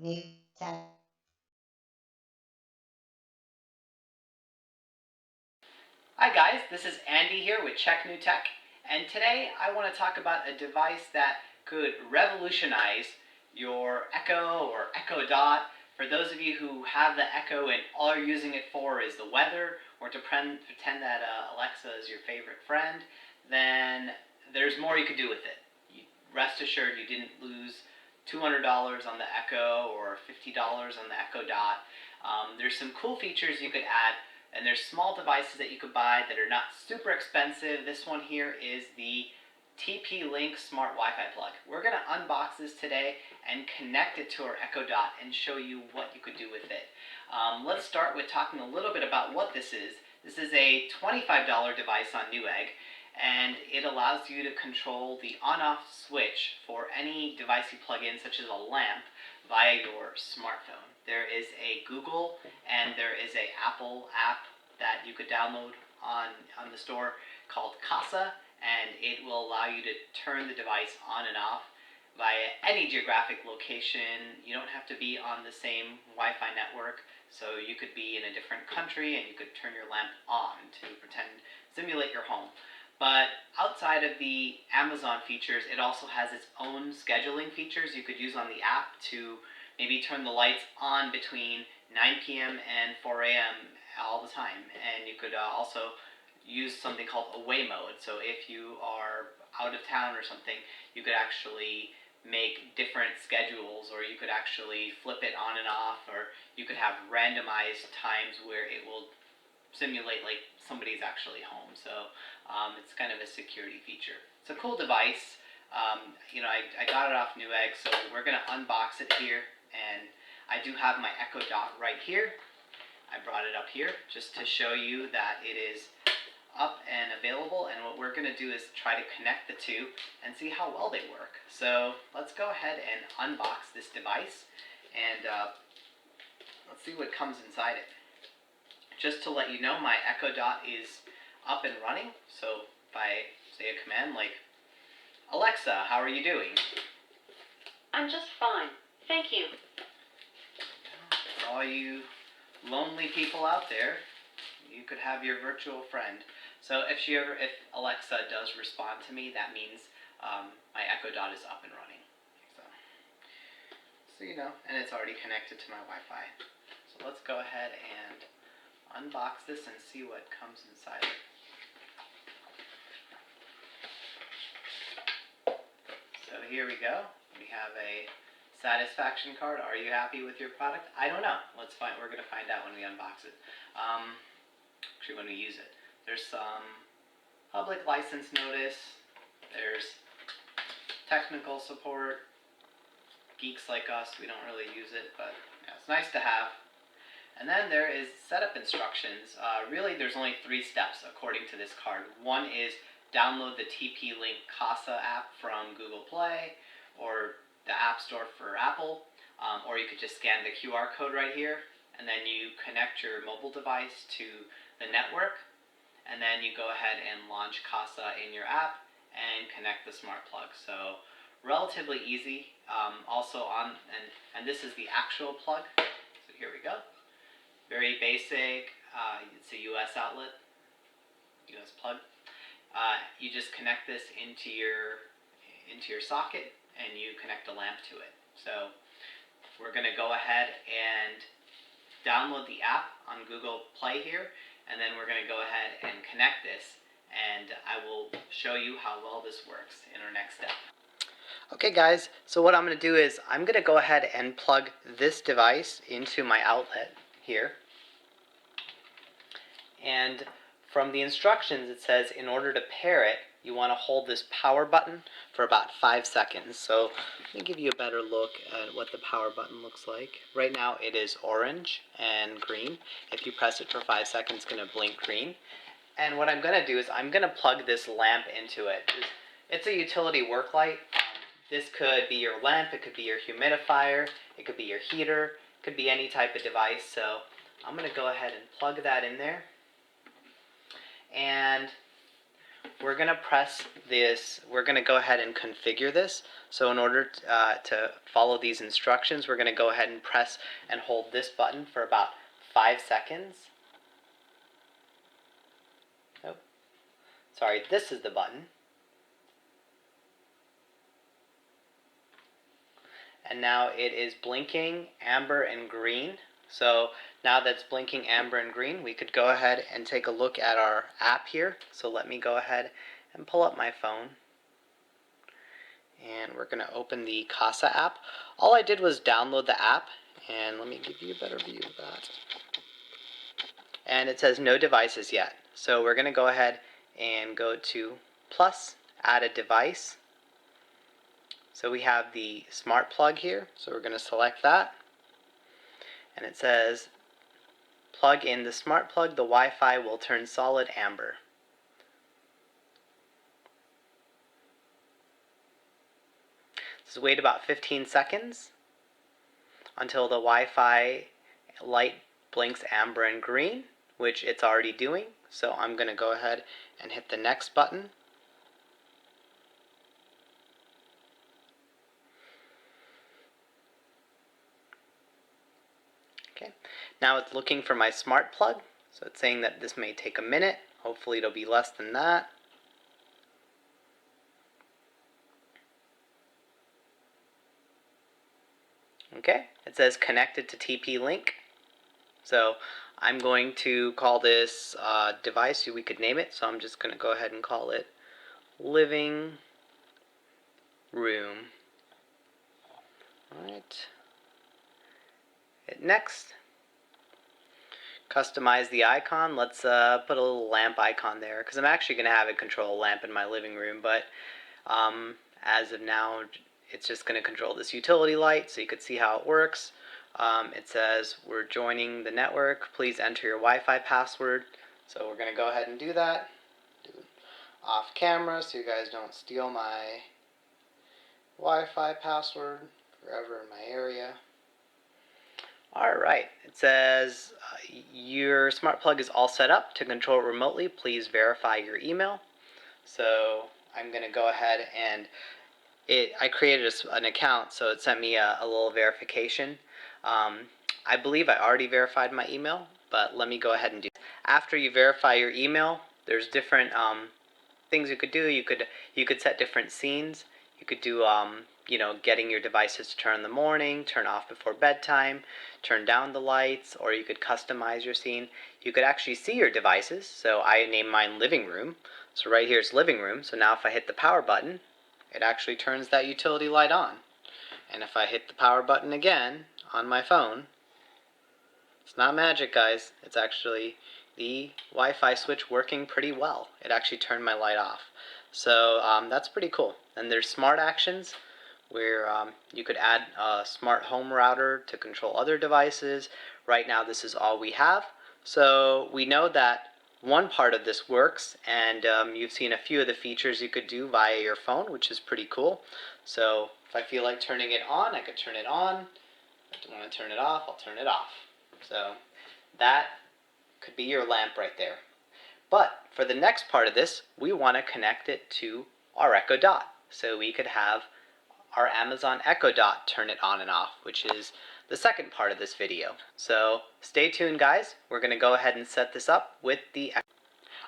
new tech. Hi guys, this is Andy here with Check New Tech, and today I want to talk about a device that could revolutionize your Echo or Echo Dot. For those of you who have the Echo and all you're using it for is the weather, or to pretend that Alexa is your favorite friend, then there's more you could do with it. Rest assured you didn't lose $200 on the Echo or $50 on the Echo Dot. There's some cool features you could add, and there's small devices that you could buy that are not super expensive. This one here is the TP-Link Smart Wi-Fi plug. We're going to unbox this today and connect it to our Echo Dot and show you what you could do with it. Let's start with talking a little bit about what this is. This is a $25 device on Newegg, and it allows you to control the on-off switch for any device you plug in, such as a lamp, via your smartphone. There is a Google and there is a Apple app that you could download on the store called Casa, and it will allow you to turn the device on and off via any geographic location. You don't have to be on the same Wi-Fi network, so you could be in a different country and you could turn your lamp on to simulate your home. But outside of the Amazon features, it also has its own scheduling features you could use on the app to maybe turn the lights on between 9 p.m. and 4 a.m. all the time. And you could also use something called away mode. So if you are out of town or something, you could actually make different schedules, or you could actually flip it on and off, or you could have randomized times where it will simulate like somebody's actually home. So it's kind of a security feature. It's a cool device. I got it off Newegg, so we're going to unbox it here. And I do have my Echo Dot right here. I brought it up here just to show you that it is up and available, and what we're going to do is try to connect the two and see how well they work. So let's go ahead and unbox this device, and let's see what comes inside it. Just to let you know, my Echo Dot is up and running, so if I say a command like, Alexa, how are you doing? I'm just fine. Thank you. For all you lonely people out there, you could have your virtual friend. So if Alexa does respond to me, that means my Echo Dot is up and running. So you know, and it's already connected to my Wi-Fi. So let's go ahead and unbox this and see what comes inside it. So here we go. We have a satisfaction card. Are you happy with your product? I don't know. We're going to find out when we unbox it. Actually, when we use it. There's some public license notice. There's technical support. Geeks like us, we don't really use it, but yeah, it's nice to have. And then there is setup instructions. Really, there's only 3 steps according to this card. One is download the TP-Link Casa app from Google Play or the App Store for Apple, or you could just scan the QR code right here, and then you connect your mobile device to the network, and then you go ahead and launch Casa in your app and connect the smart plug. So relatively easy. And this is the actual plug. So here we go. Very basic. It's a US outlet, US plug. You just connect this into your socket, and you connect a lamp to it. So we're going to go ahead and download the app on Google Play here, and then we're going to go ahead and connect this, and I will show you how well this works in our next step. Okay guys, so what I'm going to do is I'm going to go ahead and plug this device into my outlet here. And from the instructions it says in order to pair it, you want to hold this power button for about 5 seconds. So let me give you a better look at what the power button looks like. Right now it is orange and green. If you press it for 5 seconds, it's going to blink green. And what I'm going to do is I'm going to plug this lamp into it. It's a utility work light. This could be your lamp, it could be your humidifier, it could be your heater, it could be any type of device. So I'm going to go ahead and plug that in there. And we're going to press this, we're going to go ahead and configure this. So in order to follow these instructions, we're going to go ahead and press and hold this button for about 5 seconds. Oh, sorry, this is the button. And now it is blinking amber and green. So now that's blinking amber and green, we could go ahead and take a look at our app here. So let me go ahead and pull up my phone. And we're going to open the Casa app. All I did was download the app, and let me give you a better view of that. And it says no devices yet. So we're going to go ahead and go to plus, add a device. So we have the smart plug here, so we're going to select that. And it says plug in the smart plug, the Wi-Fi will turn solid amber. Just wait about 15 seconds until the Wi-Fi light blinks amber and green, which it's already doing. So I'm going to go ahead and hit the next button. Okay, now it's looking for my smart plug, so it's saying that this may take a minute. Hopefully it'll be less than that. Okay, it says connected to TP-Link. So I'm going to call this device, we could name it, so I'm just going to go ahead and call it living room. Alright. Hit next. Customize the icon. Let's put a little lamp icon there, because I'm actually going to have it control a lamp in my living room, but as of now it's just going to control this utility light, so you could see how it works. It says we're joining the network, please enter your Wi-Fi password. So we're going to go ahead and do that. Do it off camera so you guys don't steal my Wi-Fi password forever in my area. Alright, it says your smart plug is all set up to control it remotely. Please verify your email. So I'm going to go ahead and I created an account, so it sent me a little verification. I believe I already verified my email, but let me go ahead and do it. After you verify your email, there's different things you could do. You could set different scenes. You could do getting your devices to turn in the morning, turn off before bedtime, turn down the lights, or you could customize your scene. You could actually see your devices. So I named mine living room. So right here is living room. So now if I hit the power button, it actually turns that utility light on. And if I hit the power button again on my phone, it's not magic, guys. It's actually the Wi-Fi switch working pretty well. It actually turned my light off. So that's pretty cool. And there's smart actions where you could add a smart home router to control other devices. Right now this is all we have. So we know that one part of this works, and you've seen a few of the features you could do via your phone, which is pretty cool. So if I feel like turning it on, I could turn it on. If I want to turn it off, I'll turn it off. So that could be your lamp right there. But for the next part of this, we want to connect it to our Echo Dot. So we could have our Amazon Echo Dot turn it on and off, which is the second part of this video. So stay tuned, guys. We're going to go ahead and set this up with the Echo.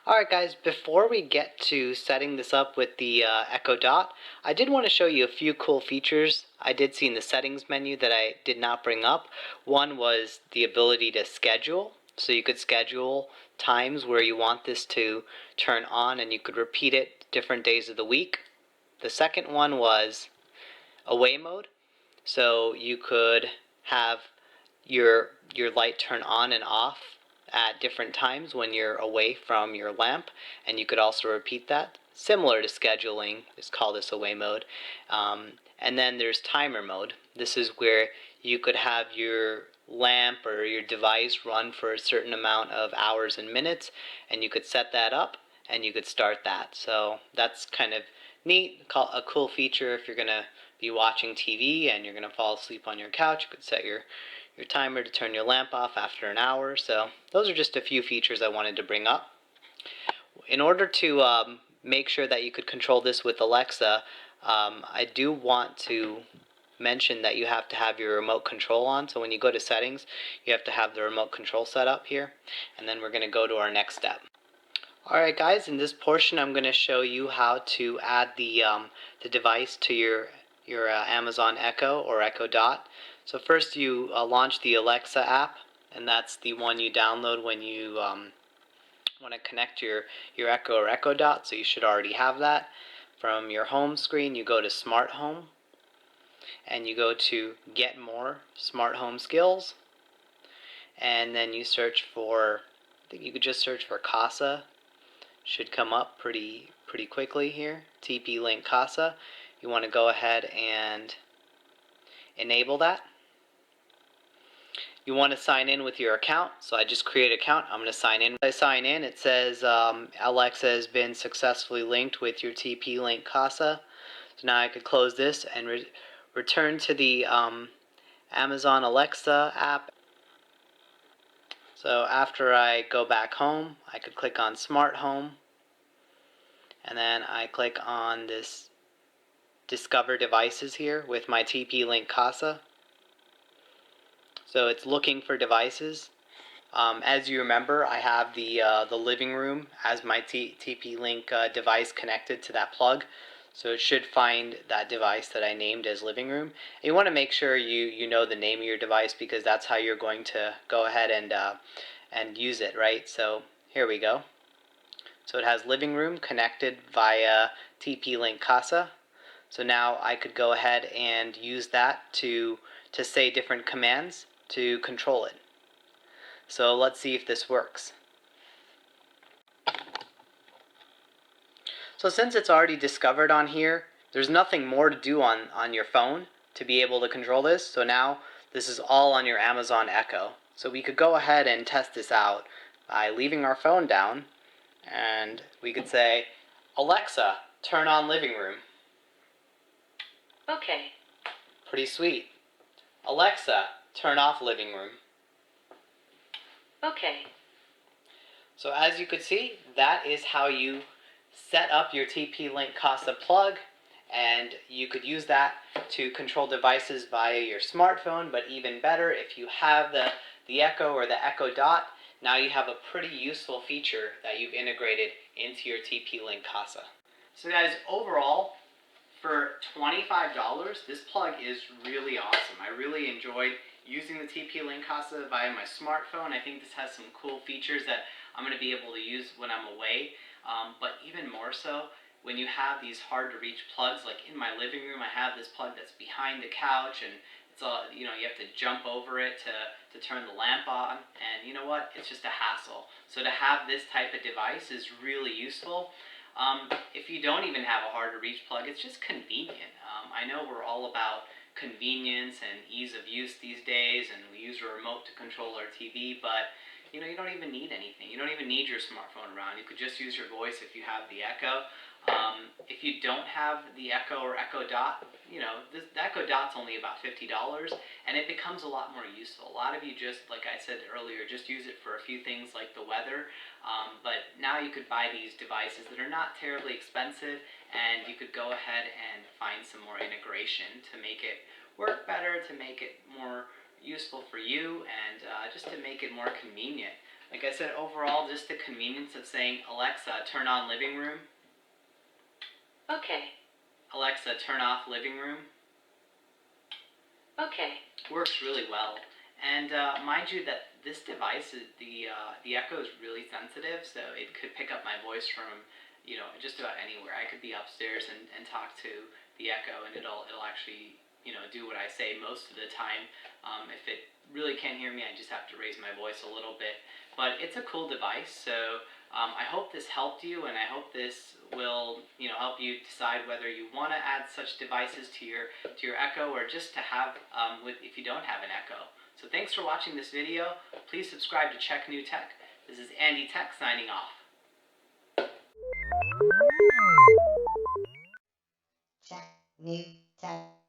Alright guys, before we get to setting this up with the Echo Dot, I did want to show you a few cool features I did see in the settings menu that I did not bring up. One was the ability to schedule. So you could schedule times where you want this to turn on, and you could repeat it different days of the week. The second one was away mode. So you could have your light turn on and off at different times when you're away from your lamp, and you could also repeat that. Similar to scheduling, it's called this away mode. And then there's timer mode. This is where you could have your lamp or your device run for a certain amount of hours and minutes, and you could set that up and you could start that. So that's kind of neat, a cool feature if you're going to be watching TV and you're going to fall asleep on your couch. You could set your timer to turn your lamp off after an hour. So those are just a few features I wanted to bring up. In order to make sure that you could control this with Alexa, I do want to mention that you have to have your remote control on. So when you go to settings, you have to have the remote control set up here, and then we're going to go to our next step. Alright guys, in this portion I'm going to show you how to add the device to your Amazon Echo or Echo Dot. So first you launch the Alexa app, and that's the one you download when you want to connect your Echo or Echo Dot, so you should already have that. From your home screen you go to Smart Home, and you go to Get More Smart Home Skills, and then you search for, I think you could just search for Casa. Should come up pretty quickly here. TP-Link Casa. You want to go ahead and enable that. You want to sign in with your account, so I just create an account. I'm going to sign in. When I sign in, it says Alexa has been successfully linked with your TP-Link Casa. So now I could close this and return to the Amazon Alexa app. So after I go back home, I could click on Smart Home, and then I click on this Discover Devices here with my TP-Link Casa. So it's looking for devices. As you remember, I have the living room as my TP-Link device connected to that plug. So it should find that device that I named as living room. And you want to make sure you know the name of your device, because that's how you're going to go ahead and use it, right? So here we go. So it has living room connected via TP-Link Casa. So now I could go ahead and use that to say different commands to control it. So let's see if this works. So since it's already discovered on here, there's nothing more to do on your phone to be able to control this. So now this is all on your Amazon Echo. So we could go ahead and test this out by leaving our phone down, and we could say, Alexa, turn on living room. Okay. Pretty sweet. Alexa, turn off living room. Okay. So as you could see, that is how you set up your TP-Link Casa plug, and you could use that to control devices via your smartphone. But even better, if you have the Echo or the Echo Dot, now you have a pretty useful feature that you've integrated into your TP-Link Casa. So guys, overall, for $25, this plug is really awesome. I really enjoyed using the TP-Link Casa via my smartphone. I think this has some cool features that I'm going to be able to use when I'm away. But even more so, when you have these hard to reach plugs, like in my living room, I have this plug that's behind the couch, and it's all, you have to jump over it to turn the lamp on, and you know what? It's just a hassle. So to have this type of device is really useful. If you don't even have a hard to reach plug, it's just convenient. I know we're all about convenience and ease of use these days, and we use a remote to control our TV, but you don't even need anything. You don't even need your smartphone around. You could just use your voice if you have the Echo. If you don't have the Echo or Echo Dot, the Echo Dot's only about $50, and it becomes a lot more useful. A lot of you just, like I said earlier, just use it for a few things like the weather, but now you could buy these devices that are not terribly expensive, and you could go ahead and find some more integration to make it work better, to make it more useful for you, and just to make it more convenient. Like I said, overall, just the convenience of saying, Alexa, turn on living room. Okay. Alexa, turn off living room. Okay. Works really well. And mind you that this device, the Echo is really sensitive, so it could pick up my voice from just about anywhere. I could be upstairs and talk to the Echo, and it'll actually do what I say most of the time. If it really can't hear me, I just have to raise my voice a little bit. But it's a cool device, so I hope this helped you, and I hope this will help you decide whether you want to add such devices to your Echo, or just to have if you don't have an Echo. So thanks for watching this video. Please subscribe to Check New Tech. This is Andy Tech signing off. Check New Tech.